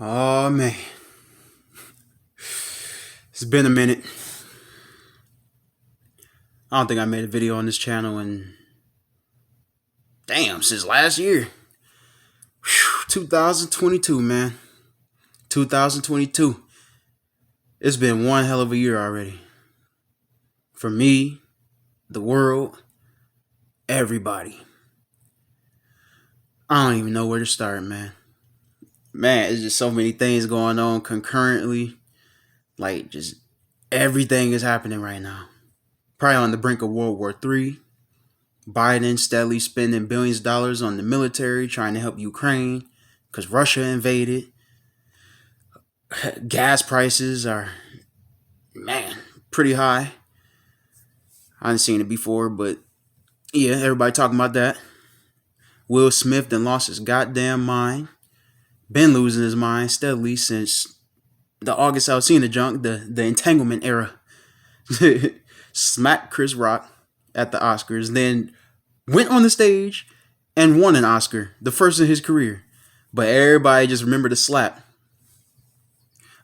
Oh man, it's been a minute. I don't think I made a video on this channel in since last year. 2022, man. 2022. It's been one hell of a year already. For me, the world, everybody. I don't even know where to start, man. Man, it's just so many things going on concurrently. Like, just everything is happening right now. Probably on the brink of World War III. Biden steadily spending billions of dollars on the military trying to help Ukraine because Russia invaded. Gas prices are, man, pretty high. I haven't seen it before, but yeah, everybody talking about that. Will Smith then lost his goddamn mind. Been losing his mind steadily since the August Alsina junk, the entanglement era. Smacked Chris Rock at the Oscars, then went on the stage and won an Oscar, the first in his career. But everybody just remembered the slap.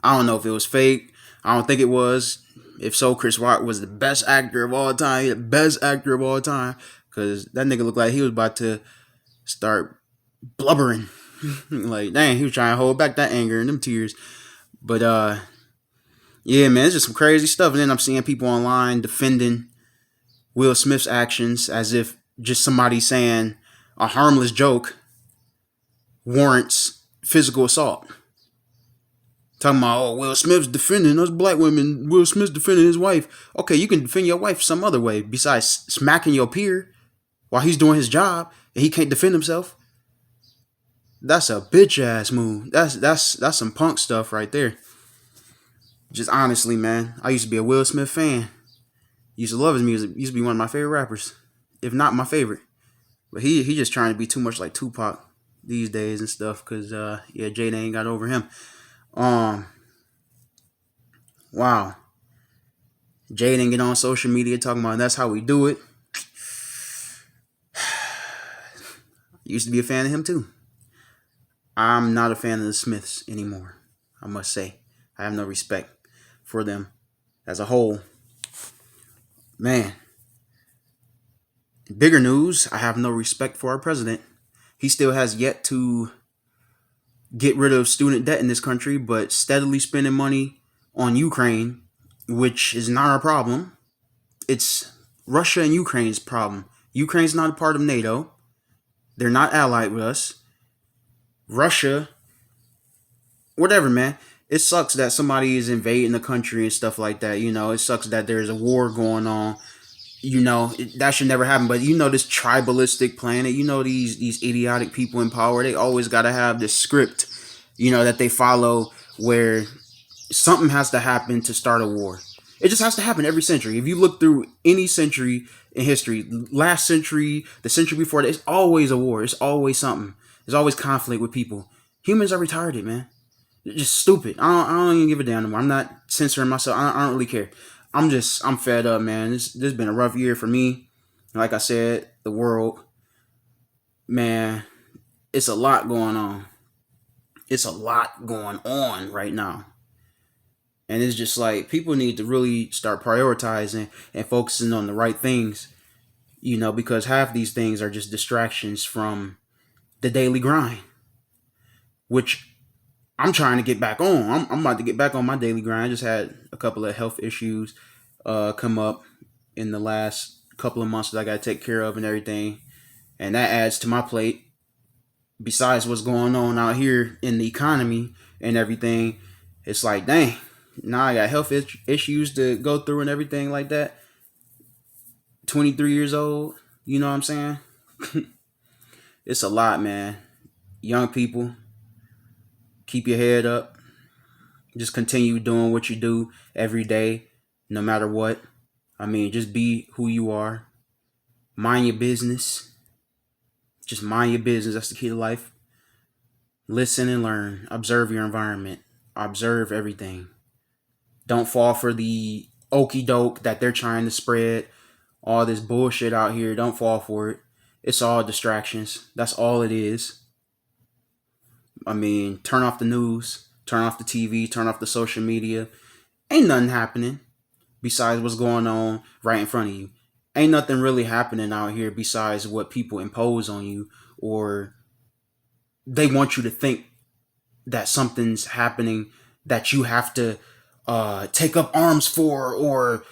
I don't know if it was fake. I don't think it was. If so, Chris Rock was the best actor of all time. The best actor of all time. Because that nigga looked like he was about to start blubbering. Like, dang, he was trying to hold back that anger and them tears. But, yeah, man, it's just some crazy stuff. And then I'm seeing people online defending Will Smith's actions as if just somebody saying a harmless joke warrants physical assault. Talking about, oh, Will Smith's defending us black women. Will Smith's defending his wife. Okay, you can defend your wife some other way besides smacking your peer while he's doing his job and he can't defend himself. That's a bitch ass move. That's some punk stuff right there. Just honestly, man, I used to be a Will Smith fan. Used to love his music. Used to be one of my favorite rappers, if not my favorite. But he just trying to be too much like Tupac these days and stuff. Cause yeah, Jada ain't got over him. Wow. Jaden get on social media talking about that's how we do it. Used to be a fan of him too. I'm not a fan of the Smiths anymore. I must say, I have no respect for them as a whole. Man. Bigger news, I have no respect for our president. He still has yet to get rid of student debt in this country, but steadily spending money on Ukraine, which is not our problem. It's Russia and Ukraine's problem. Ukraine's not a part of NATO. They're not allied with us. Russia, whatever, man. It sucks that somebody is invading the country and stuff like that. You know, it sucks that there's a war going on. You know, that should never happen. But you know, this tribalistic planet, you know, these idiotic people in power, they always got to have this script, you know, that they follow where something has to happen to start a war. It just has to happen every century. If you look through any century in history, last century, the century before that, it's always a war. It's always something. There's always conflict with people. Humans are retarded, man. They're just stupid. I don't even give a damn anymore. I'm not censoring myself. I don't really care. I'm fed up, man. This has been a rough year for me. Like I said, the world, man, it's a lot going on. It's a lot going on right now. And it's just like people need to really start prioritizing and focusing on the right things, you know, because half these things are just distractions from the daily grind, which I'm trying to get back on. I'm about to get back on my daily grind. I just had a couple of health issues come up in the last couple of months that I got to take care of and everything. And that adds to my plate. Besides what's going on out here in the economy and everything, it's like, dang, now I got health issues to go through and everything like that. 23 years old, you know what I'm saying? It's a lot, man. Young people, keep your head up. Just continue doing what you do every day, no matter what. I mean, just be who you are. Mind your business. Just mind your business. That's the key to life. Listen and learn. Observe your environment. Observe everything. Don't fall for the okey doke that they're trying to spread. All this bullshit out here. Don't fall for it. It's all distractions. That's all it is. I mean, turn off the news, turn off the TV, turn off the social media. Ain't nothing happening besides what's going on right in front of you. Ain't nothing really happening out here besides what people impose on you, or they want you to think that something's happening that you have to take up arms for, or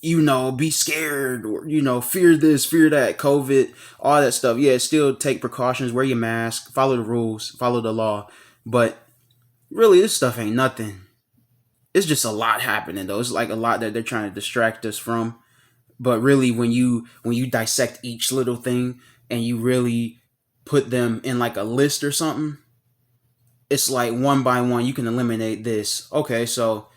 be scared, or fear this, fear that, COVID, all that stuff. Yeah, still take precautions, wear your mask, follow the rules, follow the law, but really this stuff ain't nothing. It's just a lot happening though. It's like a lot that they're trying to distract us from. But really, when you dissect each little thing and you really put them in like a list or something, it's like one by one you can eliminate this. Okay, so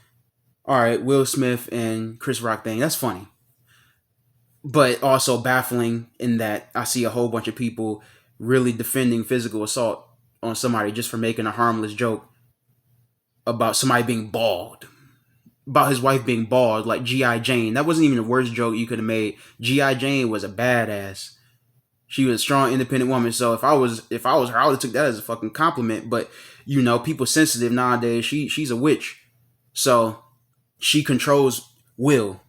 all right, Will Smith and Chris Rock thing, that's funny, but also baffling in that I see a whole bunch of people really defending physical assault on somebody just for making a harmless joke about somebody being bald, about his wife being bald, like G.I. Jane. That wasn't even the worst joke you could have made. G.I. Jane was a badass. She was a strong, independent woman. So if I was her, I would have took that as a fucking compliment. But people sensitive nowadays. She's a witch, so she controls Will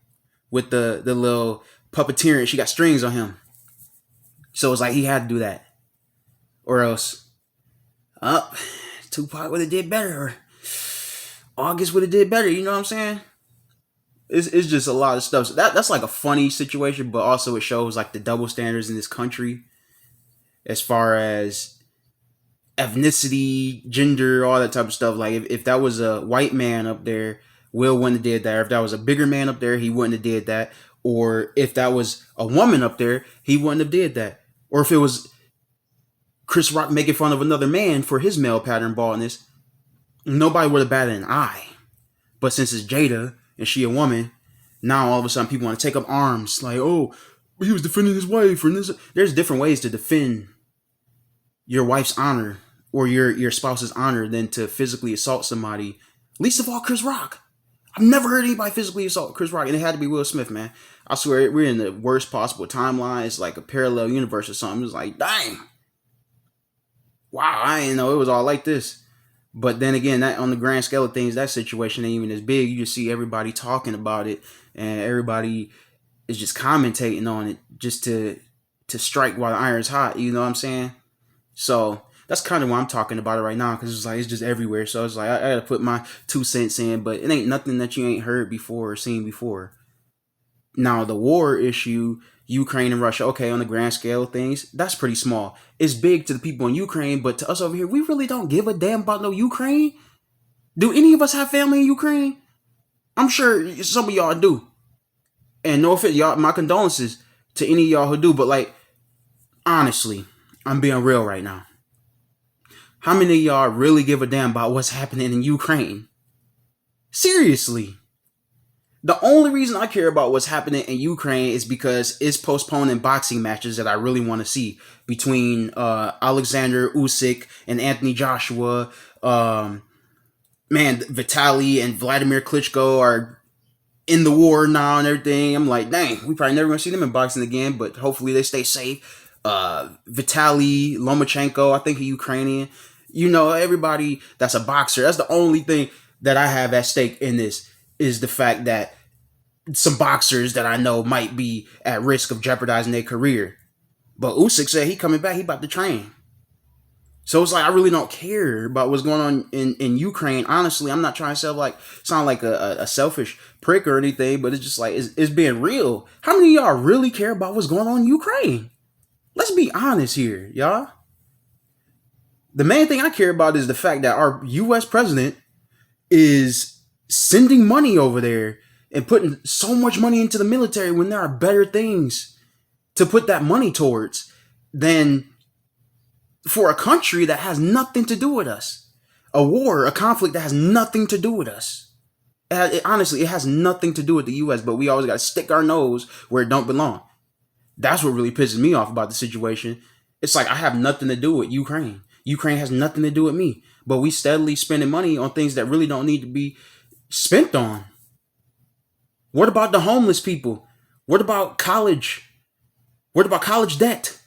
with the little puppeteering. She got strings on him, so it's like he had to do that, or else, Tupac would have did better, or August would have did better. You know what I'm saying? It's just a lot of stuff. So that's like a funny situation, but also it shows like the double standards in this country as far as ethnicity, gender, all that type of stuff. Like if that was a white man up there, Will wouldn't have did that. Or if that was a bigger man up there, he wouldn't have did that. Or if that was a woman up there, he wouldn't have did that. Or if it was Chris Rock making fun of another man for his male pattern baldness, nobody would have batted an eye. But since it's Jada and she a woman, now all of a sudden people want to take up arms. Like, oh, he was defending his wife. And this. There's different ways to defend your wife's honor or your spouse's honor than to physically assault somebody. Least of all, Chris Rock. I've never heard anybody physically assault Chris Rock, and it had to be Will Smith, man. I swear, we're in the worst possible timeline. It's like a parallel universe or something. It's like, dang. Wow, I didn't know it was all like this. But then again, that on the grand scale of things, that situation ain't even as big. You just see everybody talking about it, and everybody is just commentating on it just to strike while the iron's hot. You know what I'm saying? So that's kind of why I'm talking about it right now, because it's just everywhere. So it's like I gotta put my 2 cents in, but it ain't nothing that you ain't heard before or seen before. Now the war issue, Ukraine and Russia, okay, on the grand scale of things, that's pretty small. It's big to the people in Ukraine, but to us over here, we really don't give a damn about no Ukraine. Do any of us have family in Ukraine? I'm sure some of y'all do. And no offense, y'all, my condolences to any of y'all who do, but like, honestly, I'm being real right now. How many of y'all really give a damn about what's happening in Ukraine? Seriously. The only reason I care about what's happening in Ukraine is because it's postponing boxing matches that I really want to see between Alexander Usyk and Anthony Joshua. Vitaly and Vladimir Klitschko are in the war now and everything. I'm like, dang, we probably never gonna see them in boxing again, but hopefully they stay safe. Vitaly Lomachenko, I think he's Ukrainian. Everybody that's a boxer. That's the only thing that I have at stake in this, is the fact that some boxers that I know might be at risk of jeopardizing their career. But Usyk said he coming back, he about to train. So it's like, I really don't care about what's going on in Ukraine. Honestly, I'm not trying to sound like a selfish prick or anything, but it's just like, it's being real. How many of y'all really care about what's going on in Ukraine? Let's be honest here, y'all. The main thing I care about is the fact that our U.S. president is sending money over there and putting so much money into the military when there are better things to put that money towards than for a country that has nothing to do with us. A war, a conflict that has nothing to do with us. Honestly, it has nothing to do with the U.S., but we always got to stick our nose where it don't belong. That's what really pisses me off about the situation. It's like, I have nothing to do with Ukraine. Ukraine has nothing to do with me. But we steadily spending money on things that really don't need to be spent on. What about the homeless people? What about college? What about college debt?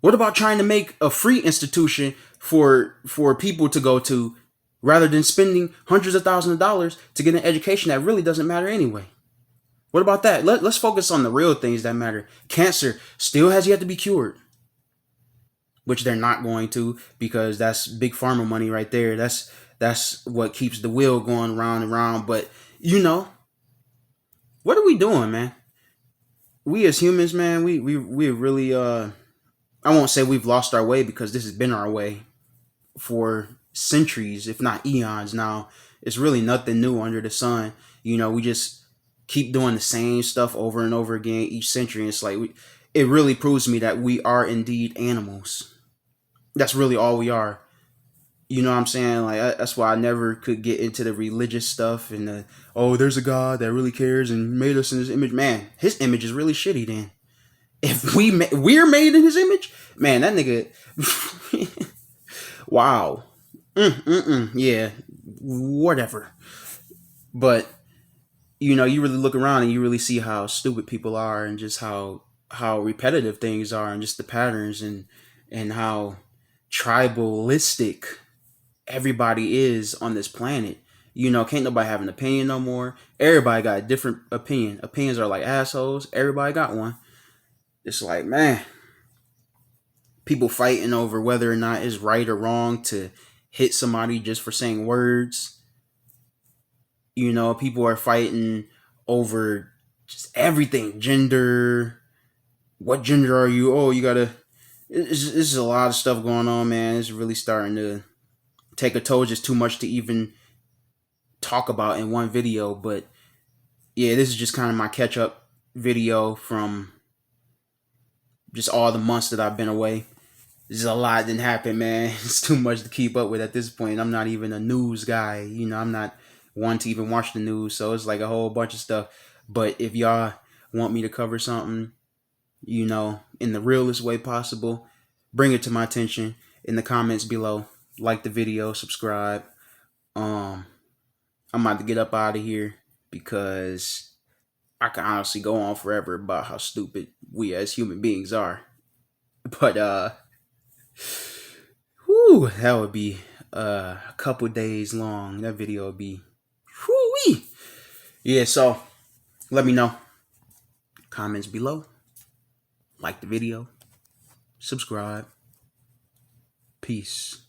What about trying to make a free institution for people to go to, rather than spending hundreds of thousands of dollars to get an education that really doesn't matter anyway. What about that? Let's focus on the real things that matter. Cancer still has yet to be cured, which they're not going to, because that's big pharma money right there. That's what keeps the wheel going round and round. But what are we doing, man? We as humans, man, we really I won't say we've lost our way, because this has been our way for centuries, if not eons now. It's really nothing new under the sun. We just keep doing the same stuff over and over again each century. It's like it really proves to me that we are indeed animals. That's really all we are. You know what I'm saying? Like that's why I never could get into the religious stuff and there's a God that really cares and made us in His image. Man, His image is really shitty. Then if we're made in His image, man, that nigga, wow, yeah, whatever. But you really look around and you really see how stupid people are, and just how repetitive things are, and just the patterns, and how tribalistic everybody is on this planet. Can't nobody have an opinion no more. Everybody got a different opinion. Opinions are like assholes. Everybody got one. It's like, man, people fighting over whether or not it's right or wrong to hit somebody just for saying words. People are fighting over just everything. Gender. What gender are you? Oh, you gotta. It's a lot of stuff going on, man. It's really starting to take a toll, just too much to even talk about in one video. But yeah, this is just kind of my catch up video from just all the months that I've been away. There's a lot that happened, man. It's too much to keep up with at this point. I'm not even a news guy. I'm not one to even watch the news. So it's like a whole bunch of stuff. But if y'all want me to cover something, in the realest way possible, bring it to my attention in the comments below. Like the video, subscribe. I'm about to get up out of here, because I can honestly go on forever about how stupid we as human beings are. But that would be a couple days long. That video would be whoo-wee. Yeah, so let me know. Comments below. Like the video. Subscribe. Peace.